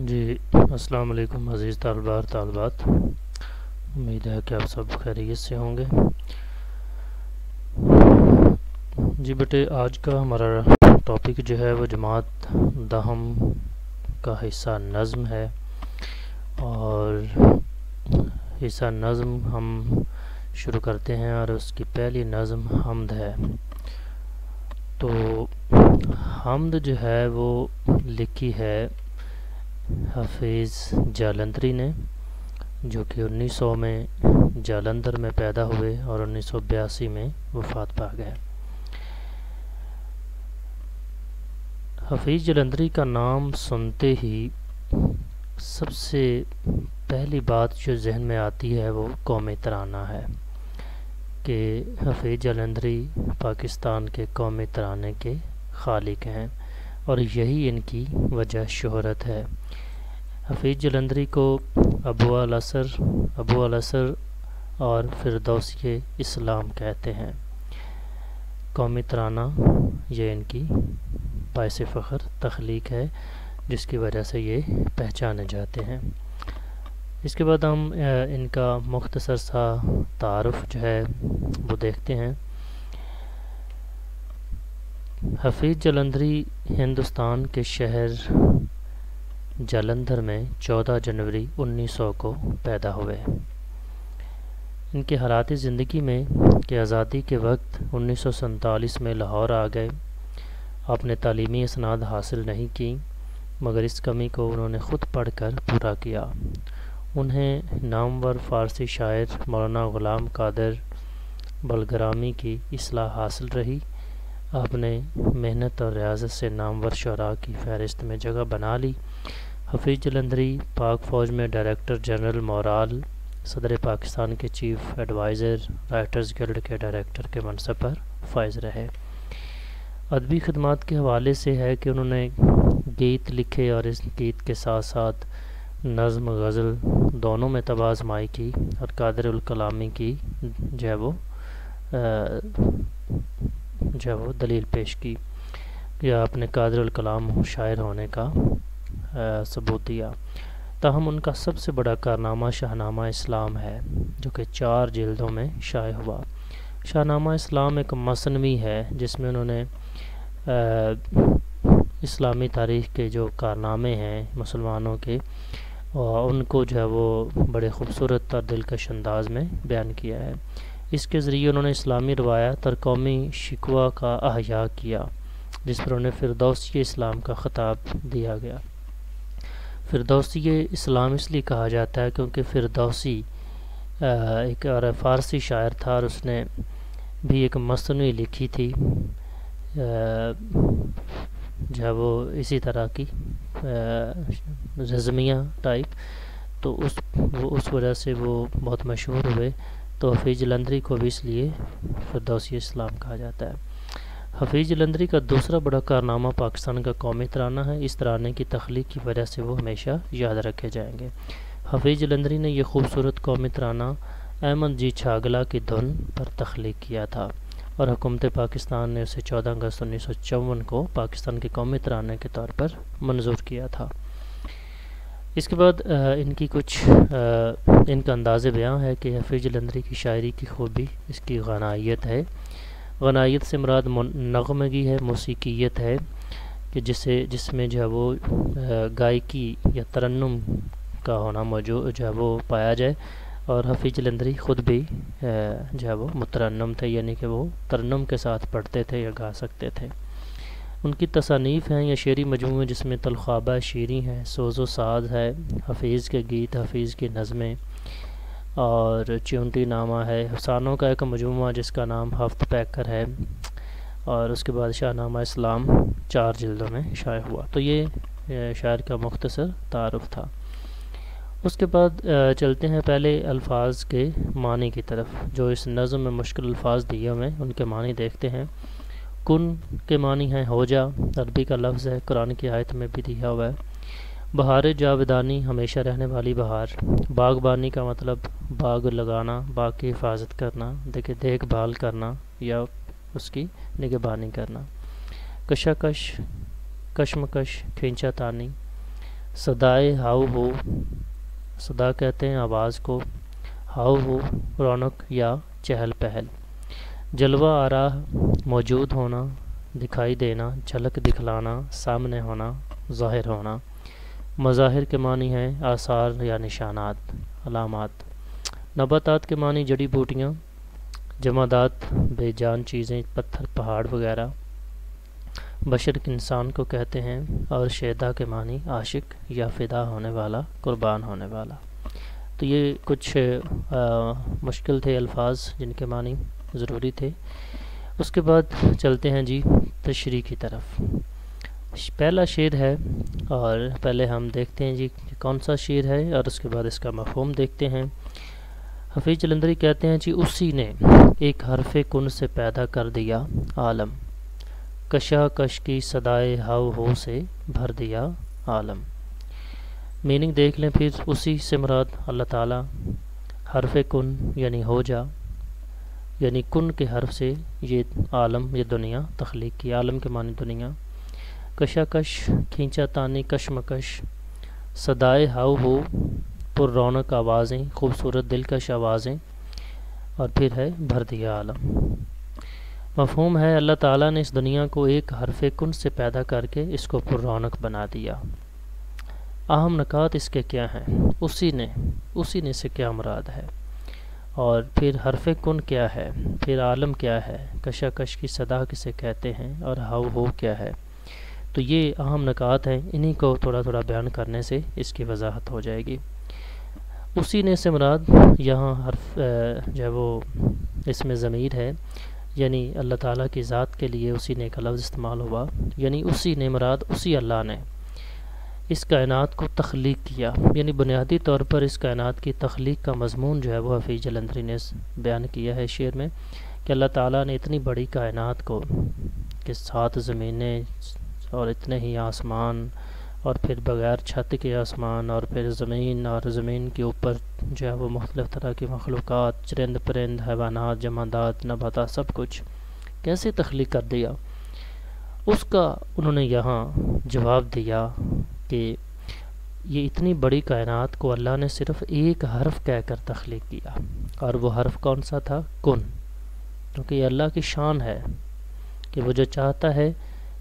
جی السلام علیکم عزیز طالبہ اور طالبات، امید ہے کہ آپ سب خیریت سے ہوں گے۔ جی بیٹے، آج کا ہمارا ٹاپک جو ہے وہ جماعت دہم کا حصہ نظم ہے، اور حصہ نظم ہم شروع کرتے ہیں، اور اس کی پہلی نظم حمد ہے۔ تو حمد جو ہے وہ لکھی ہے حفیظ جالندھری نے، جو کہ 1900 میں جالندھر میں پیدا ہوئے اور 1982 میں وفات پا گئے۔ حفیظ جالندھری کا نام سنتے ہی سب سے پہلی بات جو ذہن میں آتی ہے وہ قومی ترانہ ہے، کہ حفیظ جالندھری پاکستان کے قومی ترانے کے خالق ہیں، اور یہی ان کی وجہ شہرت ہے۔ حفیظ جالندھری کو ابو الاسر اور فردوسی اسلام کہتے ہیں۔ قومی ترانہ یہ ان کی باعث فخر تخلیق ہے، جس کی وجہ سے یہ پہچانے جاتے ہیں۔ اس کے بعد ہم ان کا مختصر سا تعارف جو ہے وہ دیکھتے ہیں۔ حفیظ جالندھری ہندوستان کے شہر جالندھر میں 14 جنوری 1900 کو پیدا ہوئے۔ ان کے حالات زندگی میں کہ آزادی کے وقت 1947 میں لاہور آ گئے۔ آپ نے تعلیمی اسناد حاصل نہیں کی، مگر اس کمی کو انہوں نے خود پڑھ کر پورا کیا۔ انہیں نامور فارسی شاعر مولانا غلام قادر بلگرامی کی اصلاح حاصل رہی۔ آپ نے محنت اور ریاضت سے نامور شعراء کی فہرست میں جگہ بنا لی۔ حفیظ جالندھری پاک فوج میں ڈائریکٹر جنرل مورال، صدر پاکستان کے چیف ایڈوائزر، رائٹرز گلڈ کے ڈائریکٹر کے منصب پر فائز رہے۔ ادبی خدمات کے حوالے سے ہے کہ انہوں نے گیت لکھے، اور اس گیت کے ساتھ ساتھ نظم غزل دونوں میں طب آزمائی کی، اور قادر الکلامی کی جو ہے وہ دلیل پیش کی، یا اپنے قادر الکلام شاعر ہونے کا ثبوت دیا۔ تاہم ان کا سب سے بڑا کارنامہ شاہنامہ اسلام ہے، جو کہ 4 جلدوں میں شائع ہوا۔ شاہنامہ اسلام ایک مثنوی ہے جس میں انہوں نے اسلامی تاریخ کے جو کارنامے ہیں مسلمانوں کے، ان کو جو ہے وہ بڑے خوبصورت اور دلکش انداز میں بیان کیا ہے۔ اس کے ذریعے انہوں نے اسلامی روایات اور قومی شکوہ کا احیاء کیا، جس پر انہیں فردوسی اسلام کا خطاب دیا گیا۔ فردوسی اسلام اس لیے کہا جاتا ہے کیونکہ فردوسی ایک اور فارسی شاعر تھا، اور اس نے بھی ایک مثنوی لکھی تھی جو ہے وہ اسی طرح کی رزمیہ ٹائپ، تو اس وجہ سے وہ بہت مشہور ہوئے۔ تو حفیظ جالندھری کو بھی اس لیے فردوسی اسلام کہا جاتا ہے۔ حفیظ جالندھری کا دوسرا بڑا کارنامہ پاکستان کا قومی ترانہ ہے۔ اس ترانے کی تخلیق کی وجہ سے وہ ہمیشہ یاد رکھے جائیں گے۔ حفیظ جالندھری نے یہ خوبصورت قومی ترانہ احمد جی چھاگلا کی دھن پر تخلیق کیا تھا، اور حکومت پاکستان نے اسے 14 اگست 1954 کو پاکستان کے قومی ترانے کے طور پر منظور کیا تھا۔ اس کے بعد ان کا انداز بیان ہے کہ حفیظ جالندھری کی شاعری کی خوبی اس کی غنائیت ہے۔ غنائیت سے مراد نغمگی ہے، موسیقیت ہے، کہ جس میں جو ہے وہ گائیکی یا ترنم کا ہونا موجود جو ہے وہ پایا جائے، اور حفیظ جالندھری خود بھی جو ہے وہ مترنم تھے، یعنی کہ وہ ترنم کے ساتھ پڑھتے تھے یا گا سکتے تھے۔ ان کی تصانیف ہیں یا شعری مجموعے جس میں تلخوابہ شیریں ہے، سوز و ساز ہے، حفیظ کے گیت، حفیظ کی نظمیں، اور چیونٹی نامہ ہے، افسانوں کا ایک مجموعہ جس کا نام ہفت پیکر ہے، اور اس کے بعد شاہنامہ اسلام 4 جلدوں میں شائع ہوا۔ تو یہ شاعر کا مختصر تعارف تھا۔ اس کے بعد چلتے ہیں پہلے الفاظ کے معنی کی طرف۔ جو اس نظم میں مشکل الفاظ دیے ہوئے ہیں ان کے معنی دیکھتے ہیں۔ کن کے معنی ہیں ہو جا، عربی کا لفظ ہے، قرآن کی آیت میں بھی دیا ہوا ہے۔ بہار جاودانی، ہمیشہ رہنے والی بہار۔ باغبانی کا مطلب باغ لگانا، باغ کی حفاظت کرنا، دیکھ بھال کرنا یا اس کی نگہبانی کرنا۔ کشاکش، کشمکش، کھینچا تانی۔ صدائے ہاؤ ہو، صدا کہتے ہیں آواز کو، ہاؤ ہو رونق یا چہل پہل، جلوہ آرا موجود ہونا، دکھائی دینا، جھلک دکھلانا، سامنے ہونا، ظاہر ہونا۔ مظاہر کے معنی ہیں آثار یا نشانات، علامات۔ نباتات کے معنی جڑی بوٹیاں، جمادات بے جان چیزیں، پتھر پہاڑ وغیرہ۔ بشر انسان کو کہتے ہیں، اور شیدا کے معنی عاشق یا فدا ہونے والا، قربان ہونے والا۔ تو یہ کچھ مشکل تھے الفاظ جن کے معنی ضروری تھے۔ اس کے بعد چلتے ہیں جی تشریح کی طرف۔ پہلا شعر ہے، اور پہلے ہم دیکھتے ہیں جی کون سا شعر ہے، اور اس کے بعد اس کا مفہوم دیکھتے ہیں۔ حفیظ جلندری کہتے ہیں جی اسی نے ایک حرف کن سے پیدا کر دیا عالم، کشا کش کی صدائے ہاؤ ہو سے بھر دیا عالم۔ میننگ دیکھ لیں پھر، اسی سے مراد اللہ تعالیٰ، حرف کن یعنی ہو جا، یعنی کن کے حرف سے یہ عالم، یہ دنیا تخلیق کی۔ عالم کے معنی دنیا۔ کشاکش کھینچا تانی، کشمکش، صدائے ہاؤ ہو پر رونق آوازیں، خوبصورت دلکش آوازیں، اور پھر ہے بھر دیا عالم۔ مفہوم ہے اللہ تعالیٰ نے اس دنیا کو ایک حرف کن سے پیدا کر کے اس کو پر رونق بنا دیا۔ اہم نکات اس کے کیا ہیں؟ اسی نے سے کیا مراد ہے، اور پھر حرف کن کیا ہے، پھر عالم کیا ہے، کشاکش کی صدا کسے کہتے ہیں، اور ہاؤ ہو کیا ہے۔ تو یہ اہم نکات ہیں، انہی کو تھوڑا تھوڑا بیان کرنے سے اس کی وضاحت ہو جائے گی۔ اسی نے سے مراد یہاں حرف جو ہے وہ اس میں ضمیر ہے، یعنی اللہ تعالیٰ کی ذات کے لیے اسی نے کا لفظ استعمال ہوا، یعنی اسی نے مراد اسی اللہ نے اس کائنات کو تخلیق کیا، یعنی بنیادی طور پر اس کائنات کی تخلیق کا مضمون جو ہے وہ حفیظ جلندری نے بیان کیا ہے شعر میں، کہ اللہ تعالیٰ نے اتنی بڑی کائنات کو، کہ 7 زمینیں اور اتنے ہی آسمان، اور پھر بغیر چھت کے آسمان، اور پھر زمین، اور زمین کے اوپر جو ہے وہ مختلف طرح کی مخلوقات، چرند پرند، حیوانات، جمادات، نباتات، سب کچھ کیسے تخلیق کر دیا، اس کا انہوں نے یہاں جواب دیا کہ یہ اتنی بڑی کائنات کو اللہ نے صرف ایک حرف کہہ کر تخلیق کیا، اور وہ حرف کون سا تھا؟ کن۔ کیونکہ یہ اللہ کی شان ہے کہ وہ جو چاہتا ہے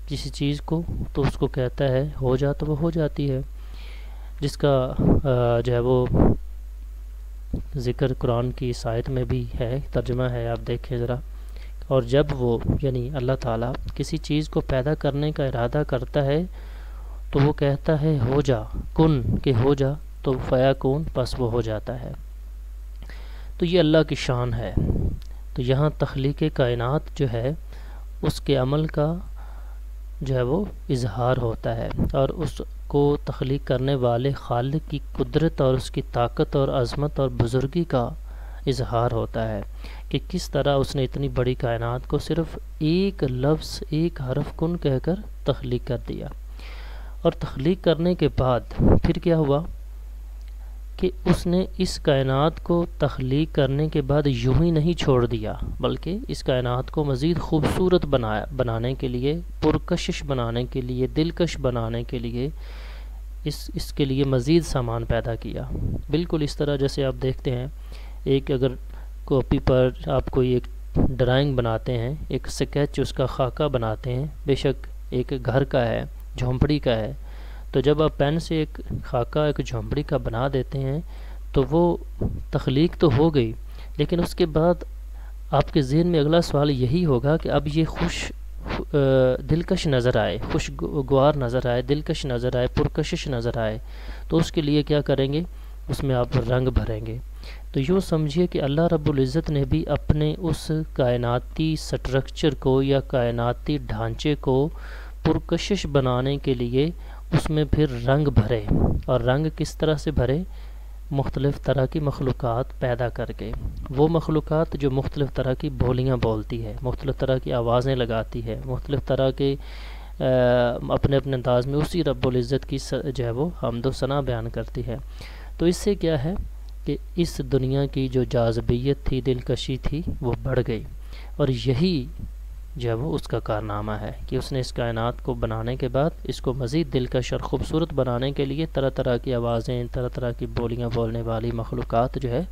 کسی چیز کو تو اس کو کہتا ہے ہو جا، تو وہ ہو جاتی ہے، جس کا جو ہے وہ ذکر قرآن کی اس آیت میں بھی ہے، ترجمہ ہے، آپ دیکھیں ذرا۔ اور جب وہ یعنی اللہ تعالیٰ کسی چیز کو پیدا کرنے کا ارادہ کرتا ہے تو وہ کہتا ہے ہو جا، کن کہ ہو جا، تو فیکون پس وہ ہو جاتا ہے۔ تو یہ اللہ کی شان ہے۔ تو یہاں تخلیق کائنات جو ہے اس کے عمل کا جو ہے وہ اظہار ہوتا ہے، اور اس کو تخلیق کرنے والے خالق کی قدرت اور اس کی طاقت اور عظمت اور بزرگی کا اظہار ہوتا ہے، کہ کس طرح اس نے اتنی بڑی کائنات کو صرف ایک لفظ، ایک حرف کن کہہ کر تخلیق کر دیا۔ اور تخلیق کرنے کے بعد پھر کیا ہوا کہ اس نے اس کائنات کو تخلیق کرنے کے بعد یوں ہی نہیں چھوڑ دیا، بلکہ اس کائنات کو مزید خوبصورت بنانے کے لیے، پرکشش بنانے کے لیے، دلکش بنانے کے لیے اس کے لیے مزید سامان پیدا کیا۔ بالکل اس طرح جیسے آپ دیکھتے ہیں، ایک اگر کاپی پر آپ کوئی ایک ڈرائنگ بناتے ہیں، ایک سکیچ اس کا خاکہ بناتے ہیں، بے شک ایک گھر کا ہے، جھونپڑی کا ہے، تو جب آپ پین سے ایک خاکہ ایک جھونپڑی کا بنا دیتے ہیں تو وہ تخلیق تو ہو گئی، لیکن اس کے بعد آپ کے ذہن میں اگلا سوال یہی ہوگا کہ اب یہ دلکش نظر آئے، خوشگوار نظر آئے، دلکش نظر آئے، پرکشش نظر آئے، تو اس کے لیے کیا کریں گے؟ اس میں آپ رنگ بھریں گے۔ تو یوں سمجھیے کہ اللہ رب العزت نے بھی اپنے اس کائناتی سٹرکچر کو یا کائناتی ڈھانچے کو پرکشش بنانے کے لیے اس میں پھر رنگ بھرے، اور رنگ کس طرح سے بھرے؟ مختلف طرح کی مخلوقات پیدا کر کے، وہ مخلوقات جو مختلف طرح کی بولیاں بولتی ہے، مختلف طرح کی آوازیں لگاتی ہے، مختلف طرح کے اپنے اپنے انداز میں اسی رب العزت کی جو ہے وہ حمد و ثنا بیان کرتی ہے۔ تو اس سے کیا ہے کہ اس دنیا کی جو جاذبیت تھی، دلکشی تھی، وہ بڑھ گئی، اور یہی جو ہے وہ اس کا کارنامہ ہے کہ اس نے اس کائنات کو بنانے کے بعد اس کو مزید دلکش اور خوبصورت بنانے کے لیے طرح طرح کی آوازیں، طرح طرح کی بولیاں بولنے والی مخلوقات جو ہے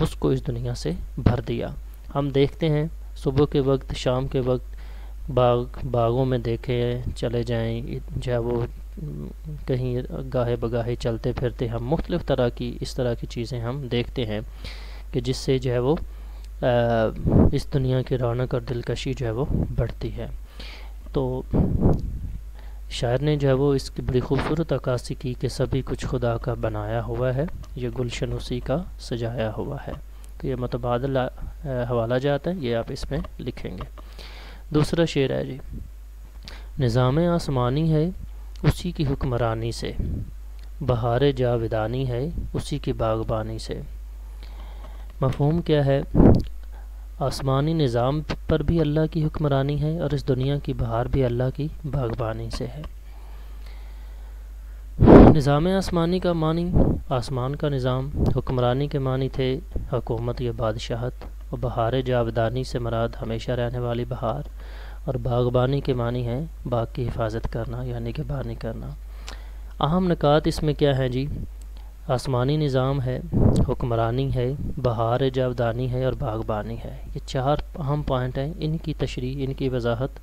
اس کو اس دنیا سے بھر دیا۔ ہم دیکھتے ہیں صبح کے وقت، شام کے وقت باغوں میں دیکھے چلے جائیں، جو ہے وہ کہیں گاہے بگاہے چلتے پھرتے ہم مختلف طرح کی اس طرح کی چیزیں ہم دیکھتے ہیں کہ جس سے جو ہے وہ اس دنیا کی رونق اور دلکشی جو ہے وہ بڑھتی ہے۔ تو شاعر نے جو ہے وہ اس کی بڑی خوبصورت عکاسی کی کہ سبھی کچھ خدا کا بنایا ہوا ہے، یہ گلشن اسی کا سجایا ہوا ہے۔ تو یہ متبادل حوالہ جات ہے، یہ آپ اس میں لکھیں گے۔ دوسرا شعر ہے جی، نظام آسمانی ہے اسی کی حکمرانی سے، بہار جاودانی ہے اسی کی باغبانی سے۔ مفہوم کیا ہے؟ آسمانی نظام پر بھی اللہ کی حکمرانی ہے اور اس دنیا کی بہار بھی اللہ کی باغبانی سے ہے۔ نظام آسمانی کا معنی آسمان کا نظام، حکمرانی کے معنی تھے حکومت یا بادشاہت، اور بہار جاودانی سے مراد ہمیشہ رہنے والی بہار، اور باغبانی کے معنی ہے باغ کی حفاظت کرنا یعنی کہ بانی کرنا۔ اہم نکات اس میں کیا ہیں جی؟ آسمانی نظام ہے، حکمرانی ہے، بہار جاودانی ہے اور باغبانی ہے۔ یہ چار اہم پوائنٹ ہیں، ان کی تشریح، ان کی وضاحت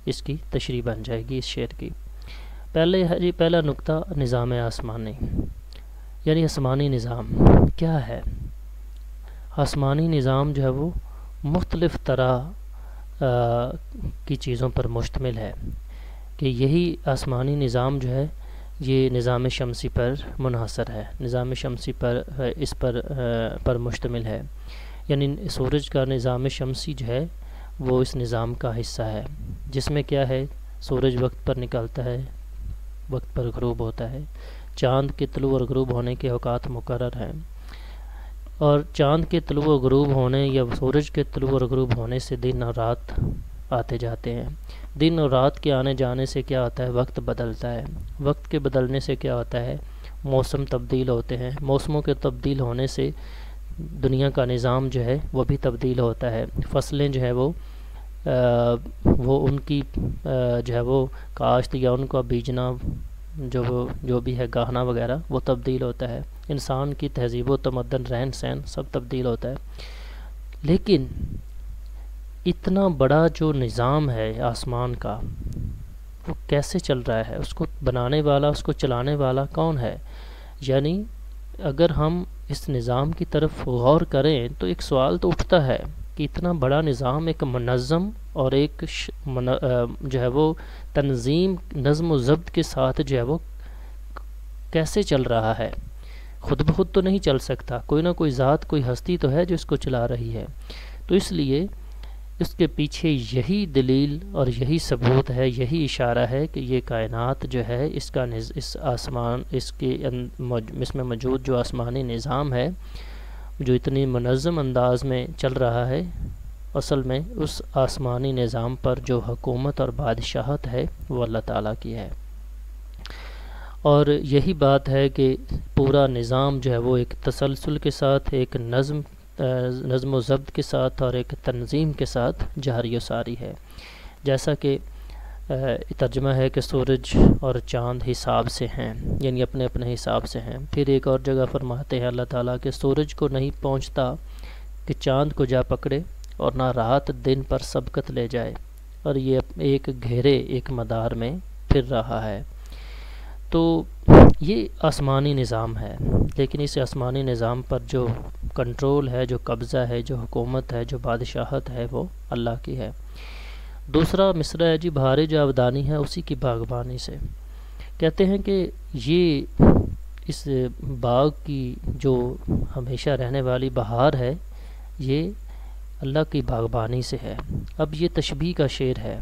اس کی تشریح بن جائے گی اس شعر کی۔ پہلا نقطہ نظام آسمانی، یعنی آسمانی نظام کیا ہے؟ آسمانی نظام جو ہے وہ مختلف طرح کی چیزوں پر مشتمل ہے کہ یہی آسمانی نظام جو ہے یہ نظام شمسی پر منحصر ہے، نظام شمسی پر مشتمل ہے، یعنی سورج کا نظام شمسی جو ہے وہ اس نظام کا حصہ ہے، جس میں کیا ہے؟ سورج وقت پر نکلتا ہے، وقت پر غروب ہوتا ہے، چاند کے طلوع اور غروب ہونے کے اوقات مقرر ہیں، اور چاند کے طلوع و غروب ہونے یا سورج کے طلوع اور غروب ہونے سے دن اور رات آتے جاتے ہیں۔ دن اور رات کے آنے جانے سے کیا ہوتا ہے؟ وقت بدلتا ہے، وقت کے بدلنے سے کیا ہوتا ہے؟ موسم تبدیل ہوتے ہیں، موسموں کے تبدیل ہونے سے دنیا کا نظام جو ہے وہ بھی تبدیل ہوتا ہے، فصلیں جو ہے وہ ان کی جو ہے وہ کاشت یا ان کا بیجنا جو بھی ہے گاہنا وغیرہ وہ تبدیل ہوتا ہے، انسان کی تہذیب و تمدن، رہن سہن سب تبدیل ہوتا ہے۔ لیکن اتنا بڑا جو نظام ہے آسمان کا وہ کیسے چل رہا ہے؟ اس کو بنانے والا، اس کو چلانے والا کون ہے؟ یعنی اگر ہم اس نظام کی طرف غور کریں تو ایک سوال تو اٹھتا ہے کہ اتنا بڑا نظام ایک منظم اور ایک جو ہے وہ تنظیم، نظم و ضبط کے ساتھ جو ہے وہ کیسے چل رہا ہے؟ خود بخود تو نہیں چل سکتا، کوئی نہ کوئی ذات، کوئی ہستی تو ہے جو اس کو چلا رہی ہے۔ تو اس لیے اس کے پیچھے یہی دلیل اور یہی ثبوت ہے، یہی اشارہ ہے کہ یہ کائنات جو ہے اس میں موجود جو آسمانی نظام ہے جو اتنی منظم انداز میں چل رہا ہے، اصل میں اس آسمانی نظام پر جو حکومت اور بادشاہت ہے وہ اللہ تعالیٰ کی ہے۔ اور یہی بات ہے کہ پورا نظام جو ہے وہ ایک تسلسل کے ساتھ، ایک نظم و ضبط کے ساتھ اور ایک تنظیم کے ساتھ جاری و ساری ہے۔ جیسا کہ ترجمہ ہے کہ سورج اور چاند حساب سے ہیں، یعنی اپنے اپنے حساب سے ہیں۔ پھر ایک اور جگہ فرماتے ہیں اللہ تعالیٰ کہ سورج کو نہیں پہنچتا کہ چاند کو جا پکڑے، اور نہ رات دن پر سبقت لے جائے، اور یہ ایک گھیرے ایک مدار میں پھر رہا ہے۔ تو یہ آسمانی نظام ہے، لیکن اس آسمانی نظام پر جو کنٹرول ہے، جو قبضہ ہے، جو حکومت ہے، جو بادشاہت ہے وہ اللہ کی ہے۔ دوسرا مصرع ہے جی، بہار جاودانی ہے اسی کی باغبانی سے۔ کہتے ہیں کہ یہ اس باغ کی جو ہمیشہ رہنے والی بہار ہے یہ اللہ کی باغبانی سے ہے۔ اب یہ تشبیہ کا شعر ہے،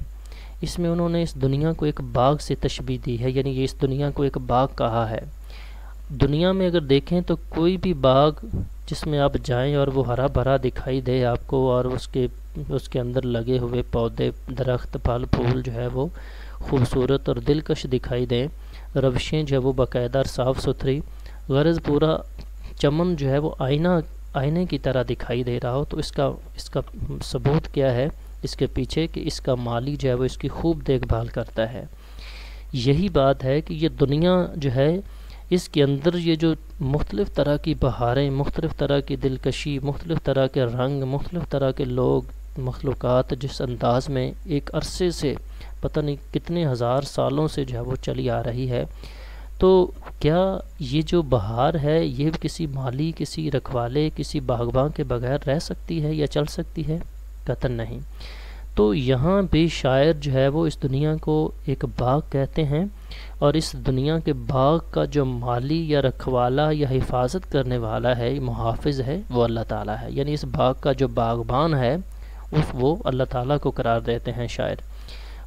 اس میں انہوں نے اس دنیا کو ایک باغ سے تشبیہ دی ہے، یعنی یہ اس دنیا کو ایک باغ کہا ہے۔ دنیا میں اگر دیکھیں تو کوئی بھی باغ جس میں آپ جائیں اور وہ ہرا بھرا دکھائی دے آپ کو، اور اس کے اندر لگے ہوئے پودے، درخت، پھل پھول جو ہے وہ خوبصورت اور دلکش دکھائی دیں، روشیں جو ہے وہ باقاعدہ اور صاف ستھری، غرض پورا چمن جو ہے وہ آئینے کی طرح دکھائی دے رہا ہو، تو اس کا ثبوت کیا ہے اس کے پیچھے کہ اس کا مالی جو ہے وہ اس کی خوب دیکھ بھال کرتا ہے۔ یہی بات ہے کہ یہ دنیا جو ہے اس کے اندر یہ جو مختلف طرح کی بہاریں، مختلف طرح کی دلکشی، مختلف طرح کے رنگ، مختلف طرح کے لوگ، مخلوقات جس انداز میں ایک عرصے سے پتہ نہیں کتنے ہزار سالوں سے جو ہے وہ چلی آ رہی ہے، تو کیا یہ جو بہار ہے یہ کسی مالی، کسی رکھوالے، کسی باغباں کے بغیر رہ سکتی ہے یا چل سکتی ہے؟ قطعاً نہیں۔ تو یہاں بھی شاعر جو ہے وہ اس دنیا کو ایک باغ کہتے ہیں، اور اس دنیا کے باغ کا جو مالی یا رکھوالا یا حفاظت کرنے والا ہے، محافظ ہے، وہ اللہ تعالیٰ ہے۔ یعنی اس باغ کا جو باغبان ہے وہ اللہ تعالیٰ کو قرار دیتے ہیں شاعر۔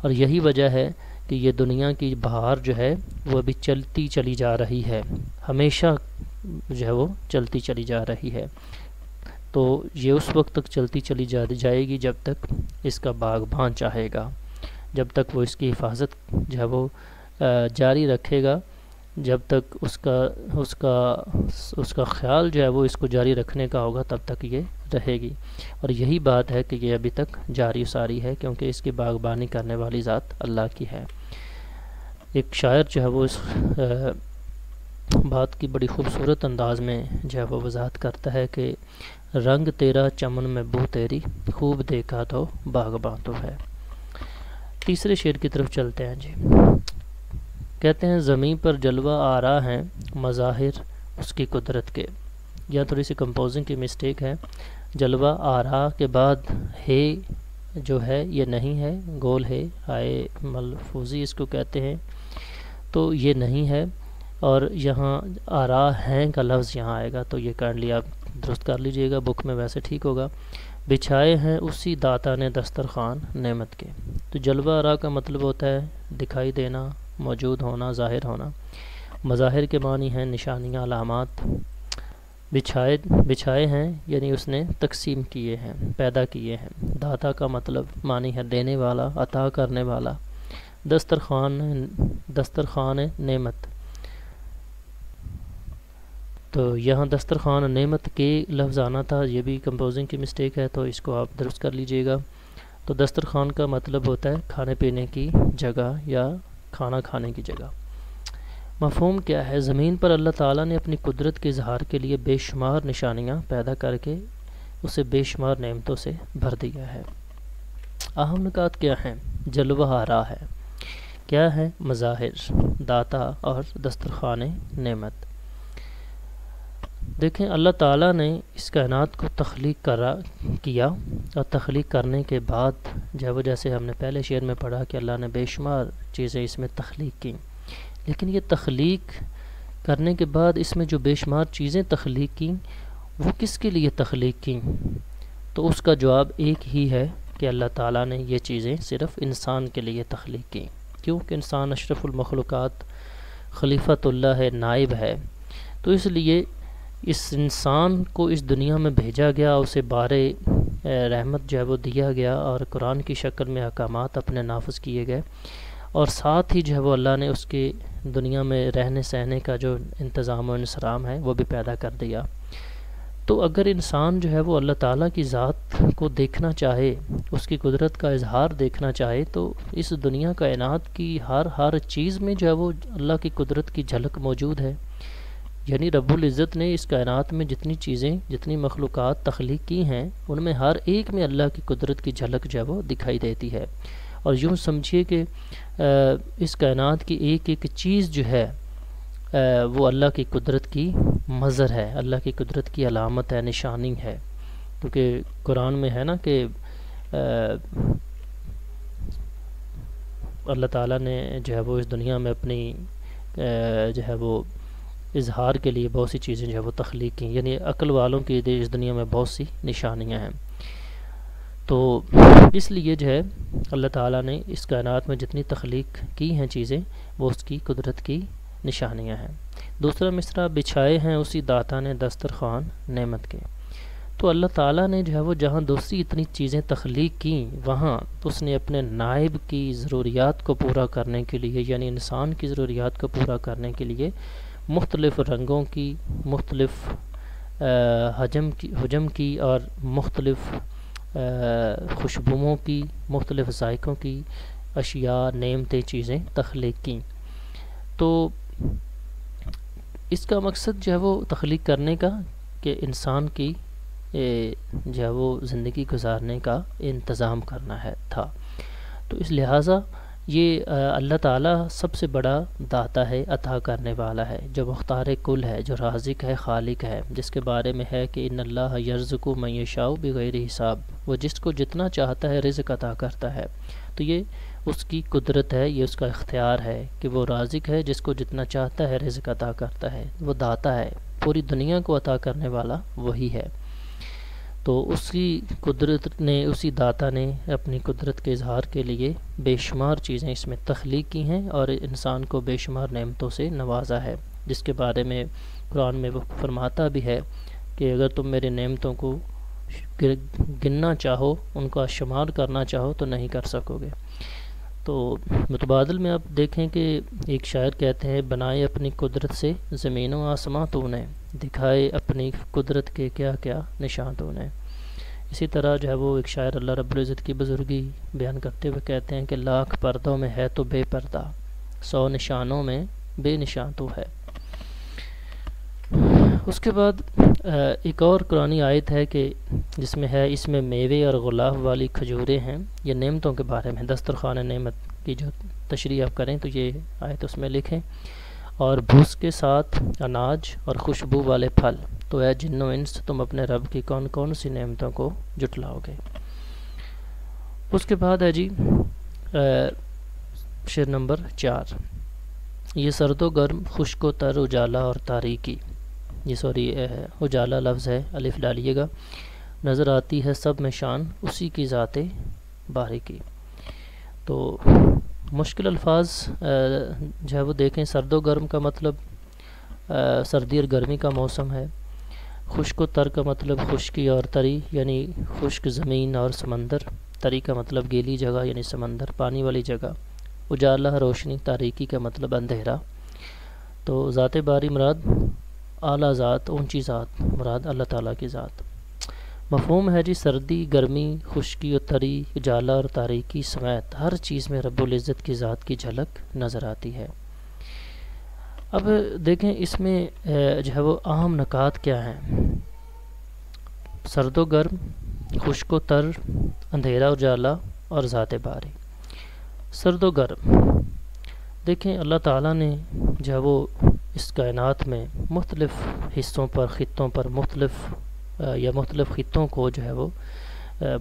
اور یہی وجہ ہے کہ یہ دنیا کی بہار جو ہے وہ ابھی چلتی چلی جا رہی ہے، ہمیشہ جو ہے وہ چلتی چلی جا رہی ہے۔ تو یہ اس وقت تک چلتی چلی جائے گی جب تک اس کا باغبان چاہے گا، جب تک وہ اس کی حفاظت جو ہے وہ جاری رکھے گا، جب تک اس کا خیال جو ہے وہ اس کو جاری رکھنے کا ہوگا تب تک یہ رہے گی۔ اور یہی بات ہے کہ یہ ابھی تک جاری ساری ہے، کیونکہ اس کی باغبانی کرنے والی ذات اللہ کی ہے۔ ایک شاعر جو ہے وہ اس بات کی بڑی خوبصورت انداز میں جو ہے وہ وضاحت کرتا ہے کہ رنگ تیرا چمن میں بو تیری، خوب دیکھا تو باغباں تو ہے۔ تیسرے شعر کی طرف چلتے ہیں جی۔ کہتے ہیں زمین پر جلوہ آ رہا ہیں مظاہر اس کی قدرت کے۔ یہاں تھوڑی سی کمپوزنگ کی مسٹیک ہے، جلوہ آ رہا کے بعد ہے جو ہے یہ نہیں ہے، گول ہے، آئے ملفوظی اس کو کہتے ہیں، تو یہ نہیں ہے، اور یہاں آ رہا ہیں کا لفظ یہاں آئے گا، تو یہ کائنڈلی آپ درست کر لیجئے گا، بک میں ویسے ٹھیک ہوگا۔ بچھائے ہیں اسی داتا نے دسترخوان نعمت کے۔ تو جلوہ آ رہا کا مطلب ہوتا ہے دکھائی دینا، موجود ہونا، ظاہر ہونا۔ مظاہر کے معنی ہیں نشانیاں، علامات۔ بچھائے ہیں یعنی اس نے تقسیم کیے ہیں، پیدا کیے ہیں۔ داتا کا مطلب معنی ہے دینے والا، عطا کرنے والا۔ دسترخوان نعمت، تو یہاں دسترخوان نعمت کے لفظ آنا تھا، یہ بھی کمپوزنگ کی مسٹیک ہے، تو اس کو آپ درست کر لیجئے گا۔ تو دسترخوان کا مطلب ہوتا ہے کھانے پینے کی جگہ یا کھانا کھانے کی جگہ۔ مفہوم کیا ہے؟ زمین پر اللہ تعالیٰ نے اپنی قدرت کے اظہار کے لیے بے شمار نشانیاں پیدا کر کے اسے بے شمار نعمتوں سے بھر دیا ہے۔ اہم نکات کیا ہیں؟ جلوہ آ رہا ہے، کیا ہے؟ مظاہر، داتا اور دسترخوان نعمت۔ دیکھیں اللہ تعالیٰ نے اس کائنات کو تخلیق کیا، اور تخلیق کرنے کے بعد جیسے ہم نے پہلے شعر میں پڑھا کہ اللہ نے بے شمار چیزیں اس میں تخلیق کیں، لیکن یہ تخلیق کرنے کے بعد اس میں جو بے شمار چیزیں تخلیق کیں وہ کس کے لیے تخلیق کیں؟ تو اس کا جواب ایک ہی ہے کہ اللہ تعالیٰ نے یہ چیزیں صرف انسان کے لیے تخلیق کیں، کیونکہ انسان اشرف المخلوقات، خلیفۃ اللہ ہے، نائب ہے، تو اس لیے اس انسان کو اس دنیا میں بھیجا گیا، اسے بارے رحمت جو ہے وہ دیا گیا، اور قرآن کی شکل میں احکامات اپنے نافذ کیے گئے، اور ساتھ ہی جو ہے وہ اللہ نے اس کے دنیا میں رہنے سہنے کا جو انتظام و انصرام ہے وہ بھی پیدا کر دیا۔ تو اگر انسان جو ہے وہ اللہ تعالیٰ کی ذات کو دیکھنا چاہے، اس کی قدرت کا اظہار دیکھنا چاہے، تو اس دنیا کائنات کی ہر چیز میں جو ہے وہ اللہ کی قدرت کی جھلک موجود ہے۔ یعنی رب العزت نے اس کائنات میں جتنی چیزیں، جتنی مخلوقات تخلیق کی ہیں، ان میں ہر ایک میں اللہ کی قدرت کی جھلک جو ہے وہ دکھائی دیتی ہے۔ اور یوں سمجھیے کہ اس کائنات کی ایک ایک چیز جو ہے وہ اللہ کی قدرت کی مظہر ہے، اللہ کی قدرت کی علامت ہے، نشانی ہے، کیونکہ قرآن میں ہے نا کہ اللہ تعالیٰ نے جو ہے وہ اس دنیا میں اپنی جو ہے وہ اظہار کے لیے بہت سی چیزیں جو ہے وہ تخلیق کی، یعنی عقل والوں کی اس دنیا میں بہت سی نشانیاں ہیں۔ تو اس لیے جو ہے اللہ تعالیٰ نے اس کائنات میں جتنی تخلیق کی ہیں چیزیں وہ اس کی قدرت کی نشانیاں ہیں۔ دوسرا مصرع بچھائے ہیں اسی داتا نے دسترخوان نعمت کے۔ تو اللہ تعالیٰ نے جو ہے وہ جہاں دوسری اتنی چیزیں تخلیق کیں، وہاں اس نے اپنے نائب کی ضروریات کو پورا کرنے کے لیے، یعنی انسان کی ضروریات کو پورا کرنے کے لیے مختلف رنگوں کی، مختلف حجم کی اور مختلف خوشبوؤں کی، مختلف ذائقوں کی اشیاء، نعمتیں، چیزیں تخلیق کیں۔ تو اس کا مقصد جو ہے وہ تخلیق کرنے کا کہ انسان کی جو ہے وہ زندگی گزارنے کا انتظام کرنا تھا۔ تو اس لہٰذا یہ اللہ تعالیٰ سب سے بڑا داتا ہے، عطا کرنے والا ہے، جو مختار کل ہے، جو رازق ہے، خالق ہے، جس کے بارے میں ہے کہ ان اللہ یرزق من یشاء بغیر حساب، وہ جس کو جتنا چاہتا ہے رزق عطا کرتا ہے۔ تو یہ اس کی قدرت ہے، یہ اس کا اختیار ہے کہ وہ رازق ہے، جس کو جتنا چاہتا ہے رزق عطا کرتا ہے، وہ داتا ہے، پوری دنیا کو عطا کرنے والا وہی ہے۔ تو اسی قدرت نے، اسی داتا نے اپنی قدرت کے اظہار کے لیے بے شمار چیزیں اس میں تخلیق کی ہیں اور انسان کو بے شمار نعمتوں سے نوازا ہے، جس کے بارے میں قرآن میں وہ فرماتا بھی ہے کہ اگر تم میرے نعمتوں کو گننا چاہو، ان کا شمار کرنا چاہو تو نہیں کر سکو گے۔ تو متبادل میں آپ دیکھیں کہ ایک شاعر کہتے ہیں، بنائے اپنی قدرت سے زمین و آسماں تو نے، دکھائے اپنی قدرت کے کیا کیا نشان تو نے۔ اسی طرح جو ہے وہ ایک شاعر اللہ رب العزت کی بزرگی بیان کرتے ہوئے کہتے ہیں کہ لاکھ پردوں میں ہے تو بے پردہ، 100 نشانوں میں بے نشان تو ہے۔ اس کے بعد ایک اور قرآنی آیت ہے کہ جس میں ہے، اس میں میوے اور غلاف والی کھجوریں ہیں، یہ نعمتوں کے بارے میں، دسترخوان نعمت کی جو تشریح آپ کریں تو یہ آیت اس میں لکھیں، اور بھوس کے ساتھ اناج اور خوشبو والے پھل، تو اے جن و انس تم اپنے رب کی کون کون سی نعمتوں کو جٹلاؤ گے۔ اس کے بعد ہے جی شعر نمبر 4، یہ سرد و گرم، خشک و تر، اجالا اور تاریکی، اجالا لفظ ہے، الف ڈالیے گا، نظر آتی ہے سب میں شان اسی کی ذات باریکی۔ تو مشکل الفاظ جو ہے وہ دیکھیں، سرد و گرم کا مطلب سردی اور گرمی کا موسم ہے، خشک و تر کا مطلب خشکی اور تری یعنی خشک زمین اور سمندر، تری کا مطلب گیلی جگہ یعنی سمندر، پانی والی جگہ، اجالا روشنی، تاریکی کا مطلب اندھیرا۔ تو ذات باری مراد اعلیٰ ذات، اونچی ذات مراد اللہ تعالیٰ کی ذات۔ مفہوم ہے جی سردی، گرمی، خشکی و تری، اجالا اور تاریکی سمیت ہر چیز میں رب العزت کی ذات کی جھلک نظر آتی ہے۔ اب دیکھیں اس میں جو ہے وہ اہم نکات کیا ہیں، سرد و گرم، خشک و تر، اندھیرا اجالا اور ذات باری۔ سرد و گرم دیکھیں اللہ تعالیٰ نے جو ہے وہ اس کائنات میں مختلف حصوں پر، خطوں پر مختلف خطوں کو جو ہے وہ